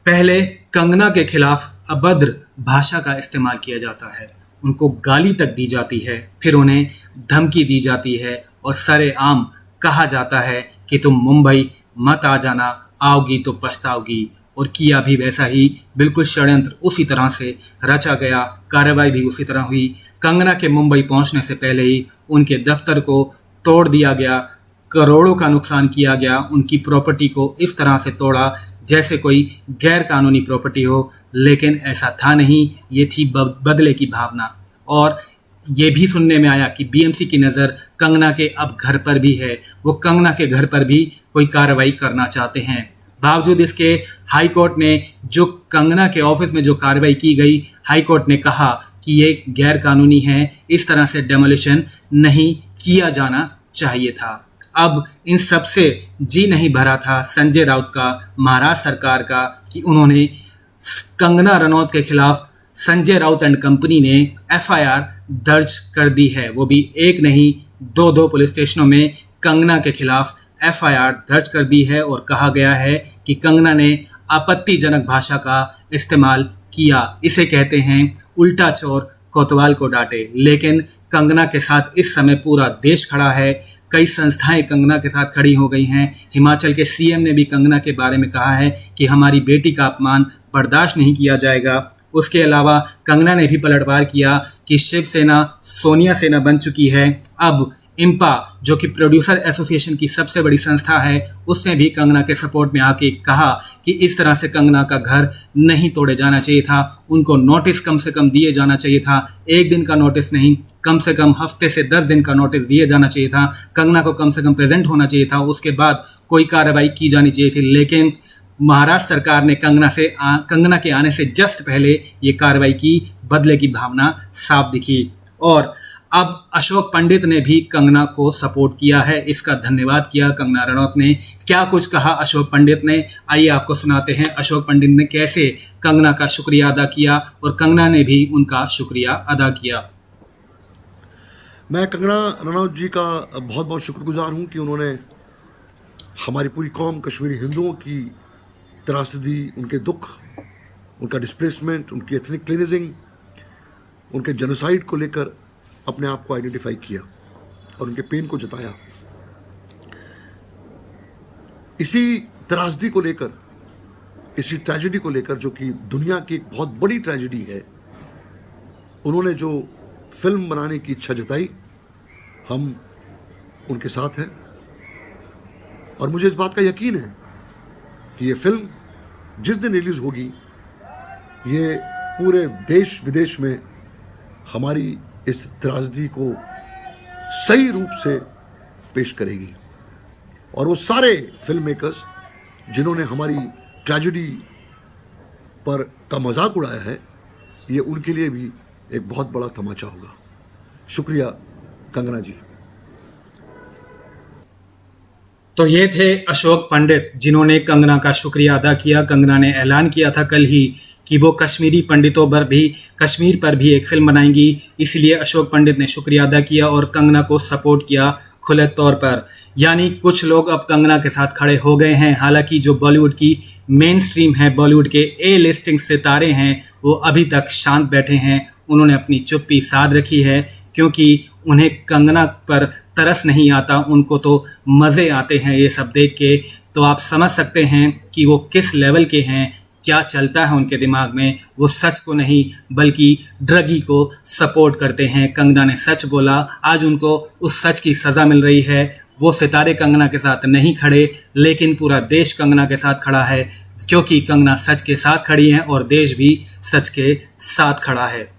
पहले कंगना के खिलाफ अभद्र भाषा का इस्तेमाल किया जाता है, उनको गाली तक दी जाती है, फिर उन्हें धमकी दी जाती है और सरेआम कहा जाता है कि तुम मुंबई मत आ जाना, आओगी तो पछताओगी। और किया भी वैसा ही, बिल्कुल षड्यंत्र उसी तरह से रचा गया, कार्रवाई भी उसी तरह हुई। कंगना के मुंबई पहुंचने से पहले ही उनके दफ्तर को तोड़ दिया गया, करोड़ों का नुकसान किया गया, उनकी प्रॉपर्टी को इस तरह से तोड़ा जैसे कोई गैर कानूनी प्रॉपर्टी हो, लेकिन ऐसा था नहीं, ये थी बदले की भावना। और ये भी सुनने में आया कि बीएमसी की नज़र कंगना के अब घर पर भी है, वो कंगना के घर पर भी कोई कार्रवाई करना चाहते हैं। बावजूद इसके हाई कोर्ट ने जो कंगना के ऑफिस में जो कार्रवाई की गई, हाई कोर्ट ने कहा कि ये गैर कानूनी है, इस तरह से डेमोलिशन नहीं किया जाना चाहिए था। अब इन सब से जी नहीं भरा था संजय राउत का, महाराष्ट्र सरकार का, कि उन्होंने कंगना रनौत के खिलाफ संजय राउत एंड कंपनी ने एफआईआर दर्ज कर दी है। वो भी एक नहीं, दो पुलिस स्टेशनों में कंगना के खिलाफ एफआईआर दर्ज कर दी है और कहा गया है कि कंगना ने आपत्तिजनक भाषा का इस्तेमाल किया। इसे कहते हैं उल्टा चोर कोतवाल को डांटे। लेकिन कंगना के साथ इस समय पूरा देश खड़ा है, कई संस्थाएं कंगना के साथ खड़ी हो गई हैं। हिमाचल के सीएम ने भी कंगना के बारे में कहा है कि हमारी बेटी का अपमान बर्दाश्त नहीं किया जाएगा। उसके अलावा कंगना ने भी पलटवार किया कि शिवसेना सोनिया सेना बन चुकी है। अब इम्पा, जो कि प्रोड्यूसर एसोसिएशन की सबसे बड़ी संस्था है, उसने भी कंगना के सपोर्ट में आके कहा कि इस तरह से कंगना का घर नहीं तोड़े जाना चाहिए था, उनको नोटिस कम से कम दिए जाना चाहिए था। एक दिन का नोटिस नहीं, कम से कम हफ्ते से 10 दिन का नोटिस दिए जाना चाहिए था। कंगना को कम से कम प्रेजेंट होना चाहिए था, उसके बाद कोई कार्रवाई की जानी चाहिए थी। लेकिन महाराष्ट्र सरकार ने कंगना के आने से जस्ट पहले ये कार्रवाई की, बदले की भावना साफ दिखी। और अब अशोक पंडित ने भी कंगना को सपोर्ट किया है, इसका धन्यवाद किया कंगना रनौत ने। क्या कुछ कहा अशोक पंडित ने, आइए आपको सुनाते हैं अशोक पंडित ने कैसे कंगना का शुक्रिया अदा किया और कंगना ने भी उनका शुक्रिया अदा किया। मैं कंगना रनौत जी का बहुत बहुत शुक्रगुजार हूँ कि उन्होंने हमारी पूरी कौम कश्मीरी हिंदुओं की त्रासदी, उनके दुख, उनका डिस्प्लेसमेंट, उनकी एथनिक क्लीनिजिंग, उनके जेनोसाइड को लेकर अपने आप को आइडेंटिफाई किया और उनके पेन को जताया। इसी त्रासदी को लेकर, इसी ट्रेजेडी को लेकर, जो कि दुनिया की एक बहुत बड़ी ट्रेजेडी है, उन्होंने जो फिल्म बनाने की इच्छा जताई, हम उनके साथ हैं। और मुझे इस बात का यकीन है कि ये फिल्म जिस दिन रिलीज होगी, ये पूरे देश विदेश में हमारी इस त्रासदी को सही रूप से पेश करेगी। और वो सारे फिल्म मेकर्स जिन्होंने हमारी ट्रेजेडी पर का मजाक उड़ाया है, ये उनके लिए भी एक बहुत बड़ा तमाचा होगा। शुक्रिया कंगना जी। तो ये थे अशोक पंडित जिन्होंने कंगना का शुक्रिया अदा किया। कंगना ने ऐलान किया था कल ही कि वो कश्मीरी पंडितों पर भी, कश्मीर पर भी एक फिल्म बनाएंगी, इसलिए अशोक पंडित ने शुक्रिया अदा किया और कंगना को सपोर्ट किया खुले तौर पर। यानी कुछ लोग अब कंगना के साथ खड़े हो गए हैं। हालांकि जो बॉलीवुड की मेन स्ट्रीम है, बॉलीवुड के ए लिस्टिंग सितारे हैं, वो अभी तक शांत बैठे हैं। उन्होंने अपनी चुप्पी साध रखी है क्योंकि उन्हें कंगना पर तरस नहीं आता, उनको तो मज़े आते हैं ये सब देख के। तो आप समझ सकते हैं कि वो किस लेवल के हैं, क्या चलता है उनके दिमाग में। वो सच को नहीं बल्कि ड्रगी को सपोर्ट करते हैं। कंगना ने सच बोला, आज उनको उस सच की सज़ा मिल रही है। वो सितारे कंगना के साथ नहीं खड़े, लेकिन पूरा देश कंगना के साथ खड़ा है क्योंकि कंगना सच के साथ खड़ी हैं और देश भी सच के साथ खड़ा है।